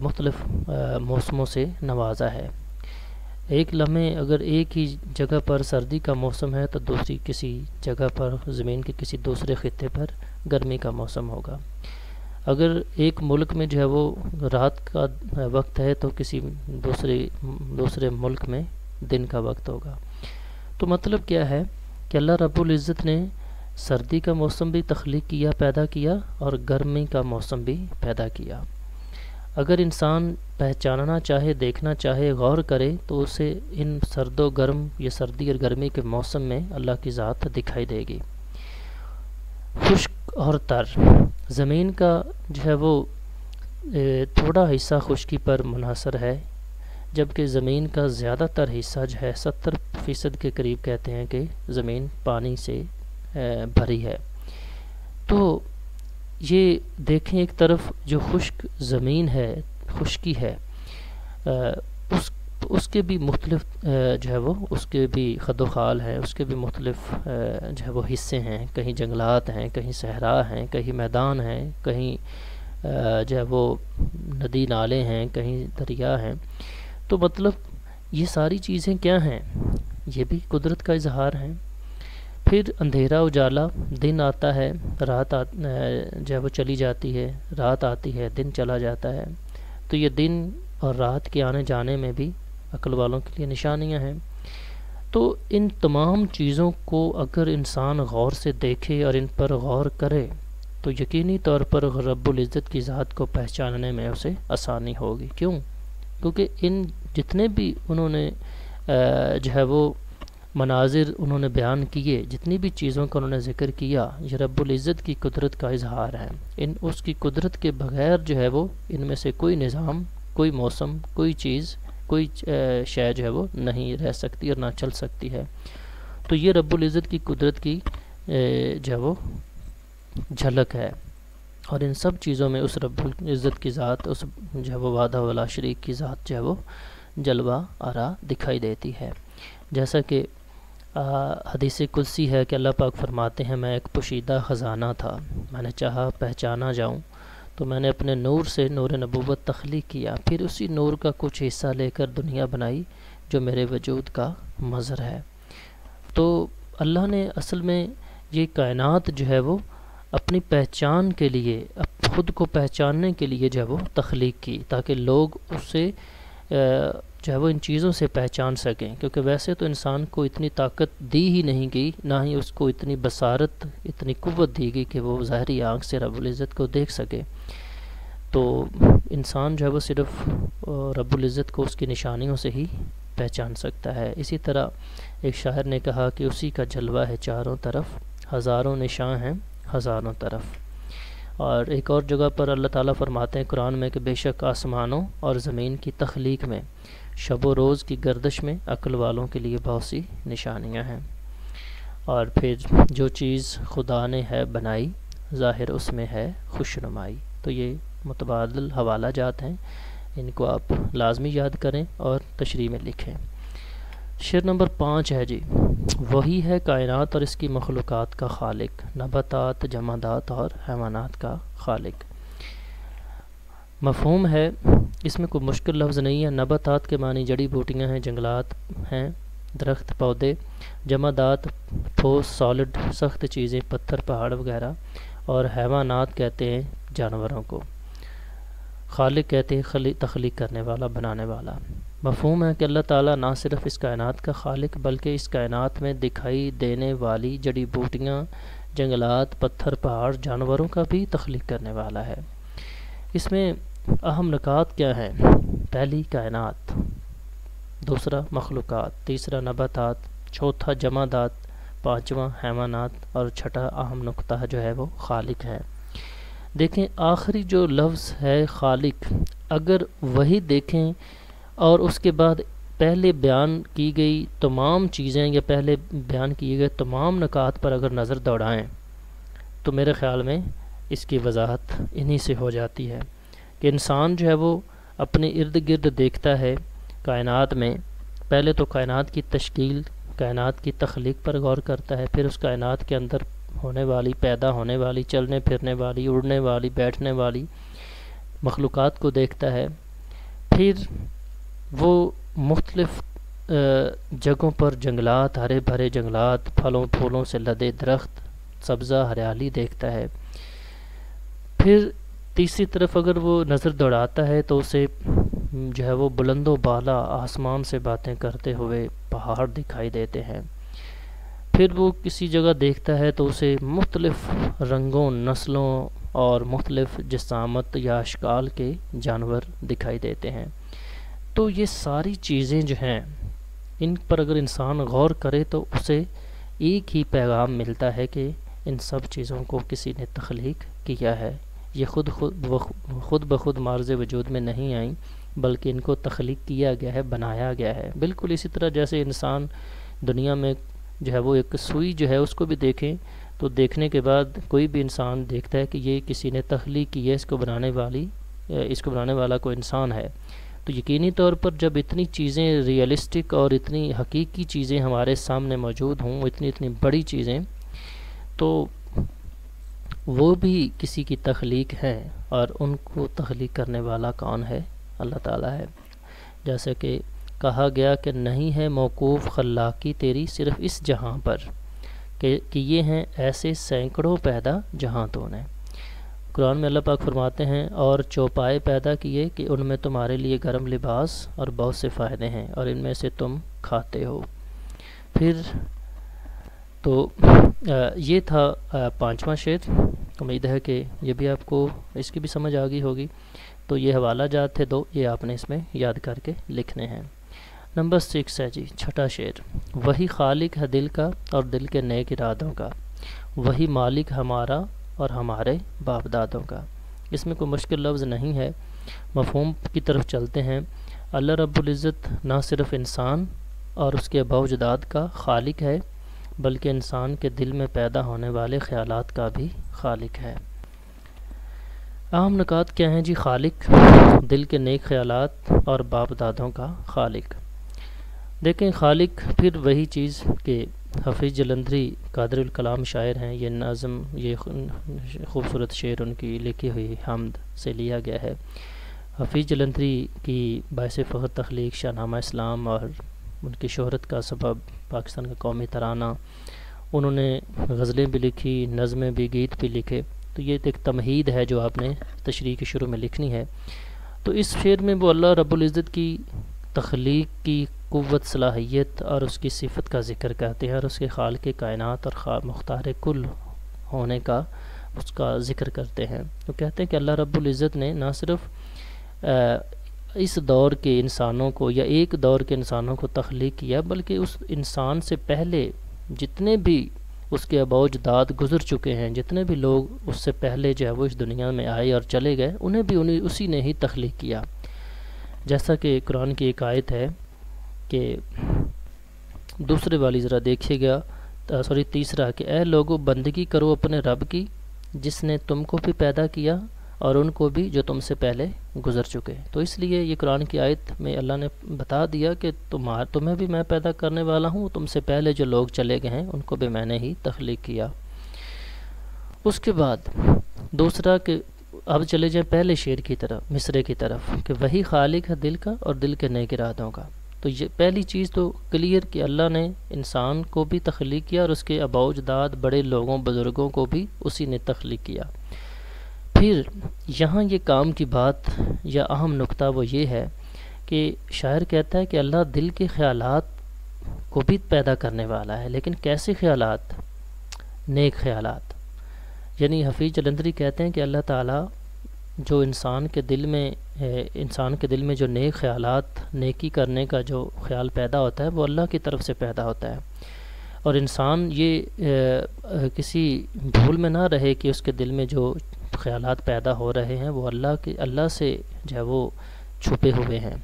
مختلف موسموں سے نوازا ہے۔ ایک لمحے اگر ایک ہی جگہ پر سردی کا موسم ہے تو دوسری کسی جگہ پر زمین کے کسی دوسرے خطے پر گرمی کا موسم ہوگا۔ اگر ایک ملک میں جو ہے وہ رات کا وقت ہے تو کسی دوسرے ملک میں دن کا وقت ہوگا۔ تو مطلب کیا ہے کہ اللہ رب العزت نے سردی کا موسم بھی تخلیق کیا، پیدا کیا، اور گرمی کا موسم بھی پیدا کیا۔ اگر انسان پہچاننا چاہے، دیکھنا چاہے، غور کرے تو اسے ان سرد و گرم یا سردی اور گرمی کے موسم میں اللہ کی ذات دکھائی دے گی۔ خشک اور تر، زمین کا جو ہے وہ تھوڑا حصہ خشکی پر منحصر ہے، جبکہ زمین کا زیادہ تر حصہ جو ہے 70% کے قریب کہتے ہیں کہ زمین پانی سے بھری ہے۔ تو یہ دیکھیں ایک طرف جو خشک زمین ہے، خشکی ہے، اس کے بھی مختلف جو ہے وہ اس کے بھی خد و خال ہیں، اس کے بھی مختلف جو ہے وہ حصے ہیں، کہیں جنگلات ہیں، کہیں صحرا ہیں، کہیں میدان ہیں، کہیں جو ہے وہ ندی نالے ہیں، کہیں دریا ہیں۔ تو مطلب یہ ساری چیزیں کیا ہیں، یہ بھی قدرت کا اظہار ہیں۔ پھر اندھیرا اجالا، دن آتا ہے، رات جو ہے وہ چلی جاتی ہے، رات آتی ہے، دن چلا جاتا ہے۔ تو یہ دن اور رات کے آنے جانے میں بھی عقل والوں کے لیے نشانیاں ہیں۔ تو ان تمام چیزوں کو اگر انسان غور سے دیکھے اور ان پر غور کرے تو یقینی طور پر رب العزت کی ذات کو پہچاننے میں اسے آسانی ہوگی۔ کیوں؟ کیونکہ ان جتنے بھی انہوں نے جو ہے وہ مناظر انہوں نے بیان کیے، جتنی بھی چیزوں کا انہوں نے ذکر کیا، یہ رب العزت کی قدرت کا اظہار ہے۔ اس کی قدرت کے بغیر جو ہے وہ ان میں سے کوئی نظام، کوئی موسم، کوئی چیز، کوئی شے جو ہے وہ نہیں رہ سکتی اور نہ چل سکتی ہے۔ تو یہ رب العزت کی قدرت کی جو ہے وہ جھلک ہے، اور ان سب چیزوں میں اس رب العزت کی ذات، اس جو ہے وہ وحدہ ولا شریک کی ذات جو ہے وہ جلوہ آرا دکھائی دیتی ہے۔ جیسا کہ حدیث قدسی ہے کہ اللہ پاک فرماتے ہیں، میں ایک پوشیدہ خزانہ تھا، میں نے چاہا پہچانا جاؤں تو میں نے اپنے نور سے نور نبوت تخلیق کیا، پھر اسی نور کا کچھ حصہ لے کر دنیا بنائی جو میرے وجود کا مظہر ہے۔ تو اللہ نے اصل میں یہ کائنات جو ہے وہ اپنی پہچان کے لیے، خود کو پہچاننے کے لیے جو ہے وہ تخلیق کی، تاکہ لوگ اسے جو ہے وہ ان چیزوں سے پہچان سکیں، کیونکہ ویسے تو انسان کو اتنی طاقت دی ہی نہیں گئی، نہ ہی اس کو اتنی بصارت، اتنی قوت دی گئی کہ وہ ظاہری آنکھ سے رب العزت کو دیکھ سکے۔ تو انسان جو ہے وہ صرف رب العزت کو اس کی نشانیوں سے ہی پہچان سکتا ہے۔ اسی طرح ایک شاعر نے کہا کہ اسی کا جلوہ ہے چاروں طرف، ہزاروں نشاں ہیں ہزاروں طرف۔ اور ایک اور جگہ پر اللہ تعالیٰ فرماتے ہیں قرآن میں کہ بے شک آسمانوں اور زمین کی تخلیق میں، شب و روز کی گردش میں عقل والوں کے لیے بہت سی نشانیاں ہیں۔ اور پھر جو چیز خدا نے ہے بنائی، ظاہر اس میں ہے خوش نمائی۔ تو یہ متبادل حوالہ جات ہیں، ان کو آپ لازمی یاد کریں اور تشریح میں لکھیں۔ شعر نمبر 5 ہے جی، وہی ہے کائنات اور اس کی مخلوقات کا خالق، نباتات، جمادات اور حیوانات کا خالق۔ مفہوم ہے، اس میں کوئی مشکل لفظ نہیں ہے۔ نباتات کے معنی جڑی بوٹیاں ہیں، جنگلات ہیں، درخت، پودے۔ جمادات ٹھوس، سالڈ، سخت چیزیں، پتھر، پہاڑ وغیرہ۔ اور حیوانات کہتے ہیں جانوروں کو۔ خالق کہتے ہیں تخلیق کرنے والا، بنانے والا۔ مفہوم ہے کہ اللہ تعالیٰ نہ صرف اس کائنات کا خالق بلکہ اس کائنات میں دکھائی دینے والی جڑی بوٹیاں، جنگلات، پتھر، پہاڑ، جانوروں کا بھی تخلیق کرنے والا ہے۔ اس میں اہم نکات کیا ہیں؟ پہلی کائنات، دوسرا مخلوقات، تیسرا نباتات، چوتھا جمادات، پانچواں حیوانات، اور چھٹا اہم نقطہ جو ہے وہ خالق ہے۔ دیکھیں آخری جو لفظ ہے خالق، اگر وہی دیکھیں اور اس کے بعد پہلے بیان کی گئی تمام چیزیں یا پہلے بیان کیے گئے تمام نکات پر اگر نظر دوڑائیں تو میرے خیال میں اس کی وضاحت انہی سے ہو جاتی ہے کہ انسان جو ہے وہ اپنے ارد گرد دیکھتا ہے کائنات میں، پہلے تو کائنات کی تشکیل، کائنات کی تخلیق پر غور کرتا ہے، پھر اس کائنات کے اندر ہونے والی، پیدا ہونے والی، چلنے پھرنے والی، اڑنے والی، بیٹھنے والی مخلوقات کو دیکھتا ہے، پھر وہ مختلف جگہوں پر جنگلات، ہرے بھرے جنگلات، پھلوں پھولوں سے لدے درخت، سبزہ ہریالی دیکھتا ہے، پھر تیسری طرف اگر وہ نظر دوڑاتا ہے تو اسے جو ہے وہ بلند و بالا آسمان سے باتیں کرتے ہوئے پہاڑ دکھائی دیتے ہیں، پھر وہ کسی جگہ دیکھتا ہے تو اسے مختلف رنگوں، نسلوں اور مختلف جسامت یا اشکال کے جانور دکھائی دیتے ہیں۔ تو یہ ساری چیزیں جو ہیں ان پر اگر انسان غور کرے تو اسے ایک ہی پیغام ملتا ہے کہ ان سب چیزوں کو کسی نے تخلیق کیا ہے، یہ خود بخود معرض وجود میں نہیں آئیں بلکہ ان کو تخلیق کیا گیا ہے، بنایا گیا ہے۔ بالکل اسی طرح جیسے انسان دنیا میں جو ہے وہ ایک سوئی جو ہے اس کو بھی دیکھیں تو دیکھنے کے بعد کوئی بھی انسان دیکھتا ہے کہ یہ کسی نے تخلیق کی ہے، اس کو بنانے والا کوئی انسان ہے۔ تو یقینی طور پر جب اتنی چیزیں ریئلسٹک اور اتنی حقیقی چیزیں ہمارے سامنے موجود ہوں، اتنی بڑی چیزیں، تو وہ بھی کسی کی تخلیق ہے، اور ان کو تخلیق کرنے والا کون ہے؟ اللہ تعالیٰ ہے۔ جیسا کہ کہا گیا کہ نہیں ہے موقوف خلاقی تیری صرف اس جہاں پر، کہ یہ ہیں ایسے سینکڑوں پیدا جہاں تو نے۔ قرآن میں اللہ پاک فرماتے ہیں اور چوپائے پیدا کیے کہ ان میں تمہارے لیے گرم لباس اور بہت سے فائدے ہیں اور ان میں سے تم کھاتے ہو۔ پھر تو یہ تھا 5واں شعر۔ امید ہے کہ یہ بھی آپ کو اس کی بھی سمجھ آ گئی ہوگی۔ تو یہ حوالہ جات تھے 2، یہ آپ نے اس میں یاد کر کے لکھنے ہیں۔ نمبر 6 ہے جی چھٹا شعر، وہی خالق ہے دل کا اور دل کے نیک ارادوں کا، وہی مالک ہمارا اور ہمارے باپ دادوں کا۔ اس میں کوئی مشکل لفظ نہیں ہے، مفہوم کی طرف چلتے ہیں۔ اللہ رب العزت نہ صرف انسان اور اس کے آباء و اجداد کا خالق ہے، بلکہ انسان کے دل میں پیدا ہونے والے خیالات کا بھی خالق ہے۔ اہم نکات کیا ہیں جی؟ خالق، دل کے نیک خیالات اور باپ دادوں کا خالق۔ دیکھیں خالق پھر وہی چیز کہ حفیظ جلندھری قادر الکلام شاعر ہیں، یہ نظم، یہ خوبصورت شعر ان کی لکھی ہوئی حمد سے لیا گیا ہے۔ حفیظ جلندھری کی باعث فخر تخلیق شاہ نامہ اسلام اور ان کی شہرت کا سبب پاکستان کا قومی ترانہ، انہوں نے غزلیں بھی لکھی، نظمیں بھی، گیت بھی لکھے، تو یہ ایک تمہید ہے جو آپ نے تشریح کے شروع میں لکھنی ہے۔ تو اس شعر میں وہ اللہ رب العزت کی تخلیق کی قوت، صلاحیت اور اس کی صفت کا ذکر کرتے ہیں، اور اس کے خالق کائنات اور مختار کل ہونے کا اس کا ذکر کرتے ہیں۔ وہ کہتے ہیں کہ اللہ رب العزت نے نہ صرف اس دور کے انسانوں کو یا ایک دور کے انسانوں کو تخلیق کیا، بلکہ اس انسان سے پہلے جتنے بھی اس کے آباء و اجداد گزر چکے ہیں، جتنے بھی لوگ اس سے پہلے جو ہے وہ اس دنیا میں آئے اور چلے گئے، انہیں بھی اسی نے ہی تخلیق کیا۔ جیسا کہ قرآن کی ایک آیت ہے کہ دوسرے والی ذرا دیکھیے گا، تیسرا، کہ اے لوگو بندگی کرو اپنے رب کی جس نے تم کو بھی پیدا کیا اور ان کو بھی جو تم سے پہلے گزر چکے۔ تو اس لیے یہ قرآن کی آیت میں اللہ نے بتا دیا کہ تمہیں بھی میں پیدا کرنے والا ہوں، تم سے پہلے جو لوگ چلے گئے ہیں ان کو بھی میں نے ہی تخلیق کیا۔ اس کے بعد دوسرا کہ اب چلے جائیں پہلے شعر کی طرف، مصرے کی طرف، کہ وہی خالق ہے دل کا اور دل کے نیک ارادوں کا۔ تو یہ پہلی چیز تو کلیئر کہ اللہ نے انسان کو بھی تخلیق کیا اور اس کے آباء و اجداد، بڑے لوگوں، بزرگوں کو بھی اسی نے تخلیق کیا۔ پھر یہاں یہ کام کی بات یا اہم نقطہ وہ یہ ہے کہ شاعر کہتا ہے کہ اللہ دل کے خیالات کو بھی پیدا کرنے والا ہے، لیکن کیسے خیالات؟ نیک خیالات۔ یعنی حفیظ جلندھری کہتے ہیں کہ اللہ تعالیٰ جو انسان کے دل میں جو نیک خیالات، نیکی کرنے کا جو خیال پیدا ہوتا ہے وہ اللہ کی طرف سے پیدا ہوتا ہے، اور انسان یہ کسی بھول میں نہ رہے کہ اس کے دل میں جو خیالات پیدا ہو رہے ہیں وہ اللہ سے جو ہے وہ چھپے ہوئے ہیں۔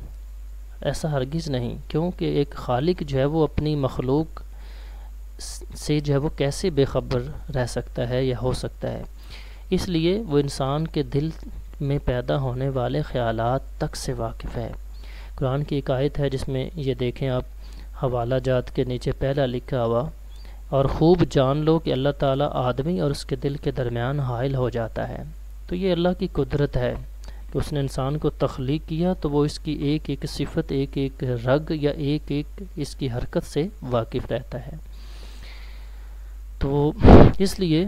ایسا ہرگز نہیں، کیونکہ ایک خالق جو ہے وہ اپنی مخلوق سے جو ہے وہ کیسے بے خبر رہ سکتا ہے یا ہو سکتا ہے؟ اس لیے وہ انسان کے دل میں پیدا ہونے والے خیالات تک سے واقف ہے۔ قرآن کی ایک آیت ہے جس میں یہ دیکھیں آپ، حوالہ جات کے نیچے پہلا لکھا ہوا، اور خوب جان لو کہ اللہ تعالیٰ آدمی اور اس کے دل کے درمیان حائل ہو جاتا ہے۔ تو یہ اللہ کی قدرت ہے کہ اس نے انسان کو تخلیق کیا تو وہ اس کی ایک ایک صفت، ایک ایک رگ یا ایک ایک اس کی حرکت سے واقف رہتا ہے۔ تو اس لیے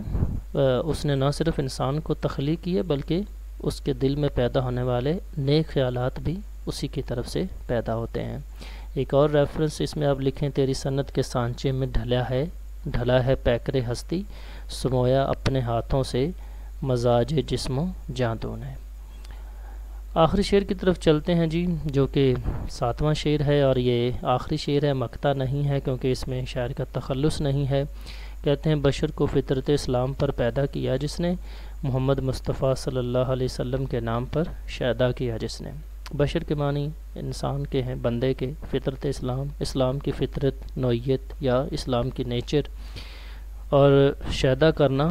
اس نے نہ صرف انسان کو تخلیق کیا بلکہ اس کے دل میں پیدا ہونے والے نیک خیالات بھی اسی کی طرف سے پیدا ہوتے ہیں۔ ایک اور ریفرنس اس میں آپ لکھیں، تیری سنت کے سانچے میں ڈھلا ہے پیکر ہستی، سمویا اپنے ہاتھوں سے مزاج جسم و جاں دونوں۔ آخری شعر کی طرف چلتے ہیں جی، جو کہ 7واں شعر ہے، اور یہ آخری شعر ہے، مقطع نہیں ہے کیونکہ اس میں شاعر کا تخلص نہیں ہے۔ کہتے ہیں بشر کو فطرت اسلام پر پیدا کیا جس نے، محمد مصطفیٰ صلی اللہ علیہ وسلم کے نام پر شیدا کیا جس نے۔ بشر کے معنی انسان کے ہیں، بندے کے، فطرت اسلام کی فطرت، نوعیت یا اسلام کی نیچر، اور شیدا کرنا،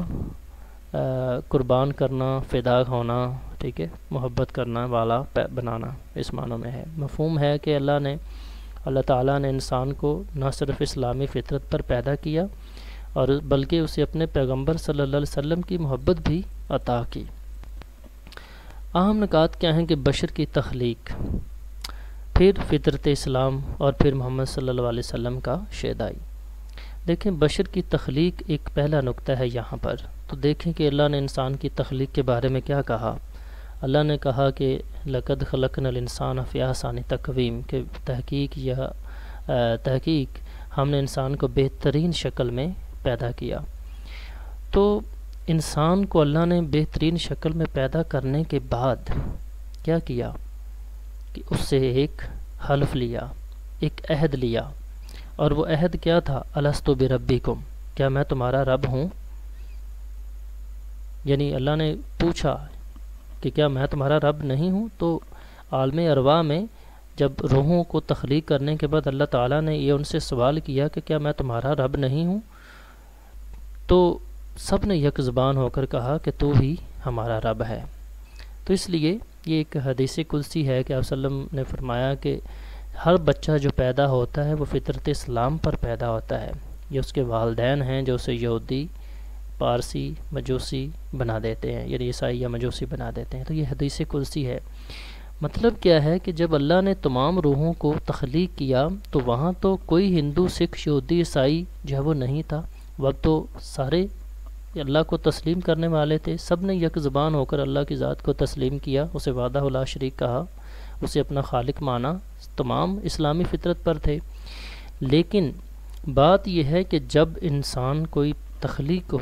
قربان کرنا، فدا ہونا، ٹھیک ہے، محبت کرنا والا بنانا، اس معنوں میں ہے۔ مفہوم ہے کہ اللہ تعالیٰ نے انسان کو نہ صرف اسلامی فطرت پر پیدا کیا اور بلکہ اسے اپنے پیغمبر صلی اللہ علیہ وسلم کی محبت بھی عطا کی۔ اہم نکات کیا ہیں کہ بشر کی تخلیق، پھر فطرت اسلام، اور پھر محمد صلی اللہ علیہ وسلم کا شیدائی۔ دیکھیں بشر کی تخلیق ایک پہلا نقطہ ہے یہاں پر، تو دیکھیں کہ اللہ نے انسان کی تخلیق کے بارے میں کیا کہا۔ اللہ نے کہا کہ لقد خلقنا الانسان فی احسن تقویم، کہ تحقیق ہم نے انسان کو بہترین شکل میں پیدا کیا۔ تو انسان کو اللہ نے بہترین شکل میں پیدا کرنے کے بعد کیا کیا کہ اس سے ایک حلف لیا ایک عہد لیا، اور وہ عہد کیا تھا؟ الستو بربکم، کیا میں تمہارا رب ہوں؟ یعنی اللہ نے پوچھا کہ کیا میں تمہارا رب نہیں ہوں؟ تو عالم ارواح میں جب روحوں کو تخلیق کرنے کے بعد اللہ تعالیٰ نے یہ ان سے سوال کیا کہ کیا میں تمہارا رب نہیں ہوں، تو سب نے یک زبان ہو کر کہا کہ تو ہی ہمارا رب ہے۔ تو اس لیے یہ ایک حدیث قدسی ہے کہ آپ صلی اللہ علیہ وسلم نے فرمایا کہ ہر بچہ جو پیدا ہوتا ہے وہ فطرت اسلام پر پیدا ہوتا ہے، یہ اس کے والدین ہیں جو اسے یہودی، پارسی، مجوسی بنا دیتے ہیں، یعنی عیسائی یا مجوسی بنا دیتے ہیں۔ تو یہ حدیث قدسی ہے۔ مطلب کیا ہے کہ جب اللہ نے تمام روحوں کو تخلیق کیا تو وہاں تو کوئی ہندو، سکھ، یہودی، عیسائی جو ہے وہ نہیں تھا، وقت تو سارے اللہ کو تسلیم کرنے والے تھے، سب نے یک زبان ہو کر اللہ کی ذات کو تسلیم کیا، اسے وحدہ لا شریک کہا، اسے اپنا خالق مانا، تمام اسلامی فطرت پر تھے۔ لیکن بات یہ ہے کہ جب انسان کوئی تخلیق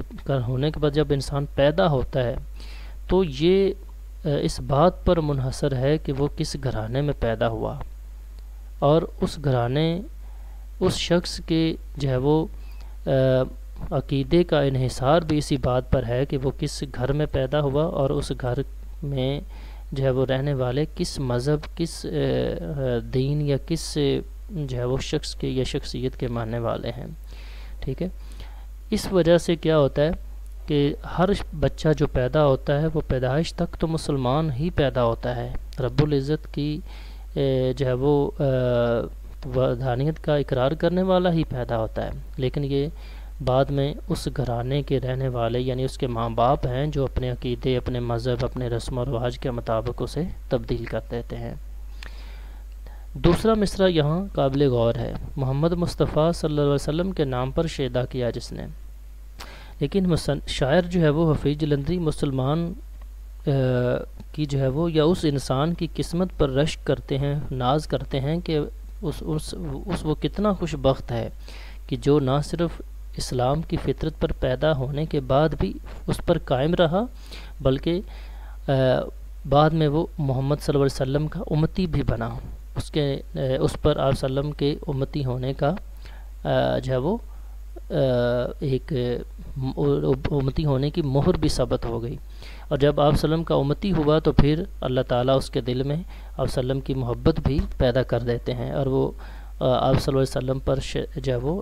ہونے کے بعد جب انسان پیدا ہوتا ہے تو یہ اس بات پر منحصر ہے کہ وہ کس گھرانے میں پیدا ہوا، اور اس گھرانے، اس شخص کے جو ہے وہ عقیدے کا انحصار بھی اسی بات پر ہے کہ وہ کس گھر میں پیدا ہوا اور اس گھر میں جو ہے وہ رہنے والے کس مذہب، کس دین یا کس جو ہے وہ شخص کے یا شخصیت کے ماننے والے ہیں۔ ٹھیک ہے، اس وجہ سے کیا ہوتا ہے کہ ہر بچہ جو پیدا ہوتا ہے وہ پیدائش تک تو مسلمان ہی پیدا ہوتا ہے، رب العزت کی جو ہے وہ وحدانیت کا اقرار کرنے والا ہی پیدا ہوتا ہے، لیکن یہ بعد میں اس گھرانے کے رہنے والے یعنی اس کے ماں باپ ہیں جو اپنے عقیدے، اپنے مذہب، اپنے رسم و رواج کے مطابق اسے تبدیل کر دیتے ہیں۔ دوسرا مصرع یہاں قابل غور ہے، محمد مصطفیٰ صلی اللہ علیہ وسلم کے نام پر شیدا کیا جس نے، لیکن شاعر جو ہے وہ حفیظ جلندری مسلمان کی جو ہے وہ یا اس انسان کی قسمت پر رشک کرتے ہیں، ناز کرتے ہیں کہ وہ کتنا خوش بخت ہے کہ جو نہ صرف اسلام کی فطرت پر پیدا ہونے کے بعد بھی اس پر قائم رہا، بلکہ بعد میں وہ محمد صلی اللہ علیہ وسلم کا امتی بھی بنا، اس پر آپ صلی اللہ علیہ وسلم کے امتی ہونے کا جو ہے وہ ایک امتی ہونے کی مہر بھی ثابت ہو گئی، اور جب آپ صلی اللہ علیہ وسلم کا امتی ہوا تو پھر اللہ تعالیٰ اس کے دل میں آپ صلی اللہ علیہ وسلم کی محبت بھی پیدا کر دیتے ہیں، اور وہ آپ صلی اللہ علیہ وسلم پر جو ہے وہ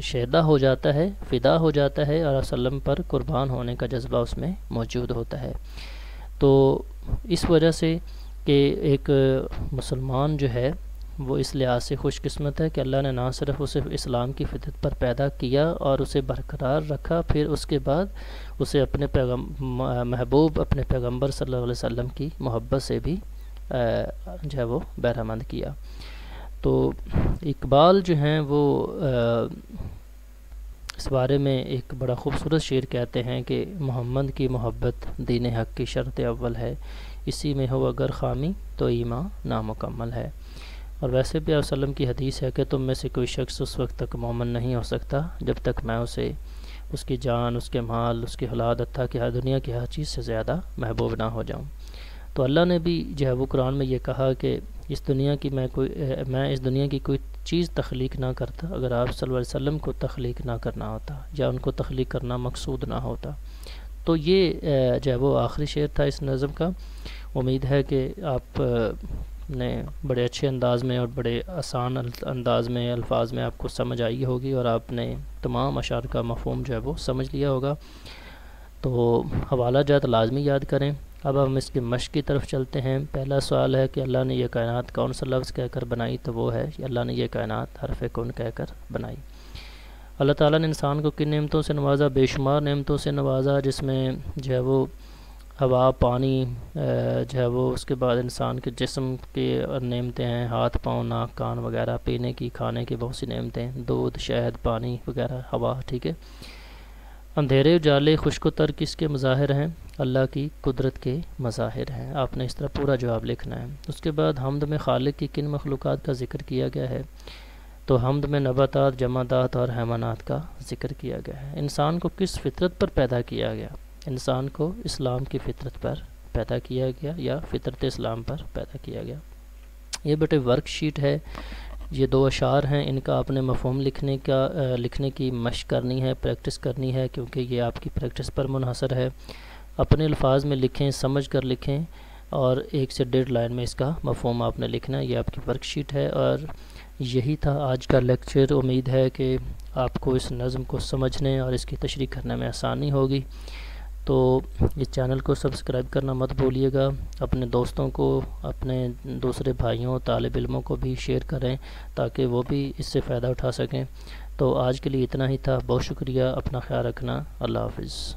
شیدا ہو جاتا ہے، فدا ہو جاتا ہے، اور آپ صلی اللہ علیہ وسلم پر قربان ہونے کا جذبہ اس میں موجود ہوتا ہے۔ تو اس وجہ سے کہ ایک مسلمان جو ہے وہ اس لحاظ سے خوش قسمت ہے کہ اللہ نے نہ صرف اسے اسلام کی فطرت پر پیدا کیا اور اسے برقرار رکھا، پھر اس کے بعد اسے اپنے محبوب اپنے پیغمبر صلی اللہ علیہ وسلم کی محبت سے بھی جو ہے وہ بہرہ مند کیا۔ تو اقبال جو ہیں وہ اس بارے میں ایک بڑا خوبصورت شعر کہتے ہیں کہ محمد کی محبت دین حق کی شرط اول ہے، اسی میں ہو اگر خامی تو ایمان نامکمل ہے۔ اور ویسے بھی علیہ وسلم کی حدیث ہے کہ تم میں سے کوئی شخص اس وقت تک مومن نہیں ہو سکتا جب تک میں اسے اس کی جان، اس کے مال، اس کی اولاد، حتیٰ کہ ہر دنیا کی ہر چیز سے زیادہ محبوب نہ ہو جاؤں۔ تو اللہ نے بھی جو ہے وہ قرآن میں یہ کہا کہ اس دنیا کی میں اس دنیا کی کوئی چیز تخلیق نہ کرتا اگر آپ صلی اللہ علیہ وسلم کو تخلیق نہ کرنا ہوتا یا ان کو تخلیق کرنا مقصود نہ ہوتا۔ تو یہ جو ہے وہ آخری شعر تھا اس نظم کا۔ امید ہے کہ آپ نے بڑے اچھے انداز میں اور بڑے آسان انداز میں الفاظ میں آپ کو سمجھ آئی ہوگی اور آپ نے تمام اشعار کا مفہوم جو ہے وہ سمجھ لیا ہوگا۔ تو حوالہ جات لازمی یاد کریں۔ اب ہم اس کی مشق کی طرف چلتے ہیں۔ پہلا سوال ہے کہ اللہ نے یہ کائنات کون سا لفظ کہہ کر بنائی؟ تو وہ ہے کہ اللہ نے یہ کائنات حرف کن کہہ کر بنائی۔ اللہ تعالیٰ نے انسان کو کن نعمتوں سے نوازا؟ بے شمار نعمتوں سے نوازا، جس میں جو ہے وہ ہوا، پانی جو ہے وہ، اس کے بعد انسان کے جسم کے نعمتیں ہیں، ہاتھ، پاؤں، ناک، کان وغیرہ، پینے کی، کھانے کی بہت سی نعمتیں، دودھ، شہد، پانی وغیرہ، ہوا۔ ٹھیک ہے، اندھیرے، اجالے، خشک و تر کس کے مظاہر ہیں؟ اللہ کی قدرت کے مظاہر ہیں۔ آپ نے اس طرح پورا جواب لکھنا ہے۔ اس کے بعد حمد میں خالق کی کن مخلوقات کا ذکر کیا گیا ہے؟ تو حمد میں نباتات، جمادات اور حیوانات کا ذکر کیا گیا ہے۔ انسان کو کس فطرت پر پیدا کیا گیا؟ انسان کو اسلام کی فطرت پر پیدا کیا گیا یا فطرت اسلام پر پیدا کیا گیا۔ یہ بیٹے ورک شیٹ ہے یہ 2 اشعار ہیں، ان کا آپ نے مفہوم لکھنے کی مشق کرنی ہے، پریکٹس کرنی ہے، کیونکہ یہ آپ کی پریکٹس پر منحصر ہے۔ اپنے الفاظ میں لکھیں، سمجھ کر لکھیں، اور 1 سے 1.5 لائن میں اس کا مفہوم آپ نے لکھنا ہے۔ یہ آپ کی ورک شیٹ ہے، اور یہی تھا آج کا لیکچر۔ امید ہے کہ آپ کو اس نظم کو سمجھنے اور اس کی تشریح کرنے میں آسانی ہوگی۔ تو اس چینل کو سبسکرائب کرنا مت بھولیے گا، اپنے دوستوں کو، اپنے دوسرے بھائیوں، طالب علموں کو بھی شیئر کریں تاکہ وہ بھی اس سے فائدہ اٹھا سکیں۔ تو آج کے لیے اتنا ہی تھا، بہت شکریہ، اپنا خیال رکھنا، اللہ حافظ۔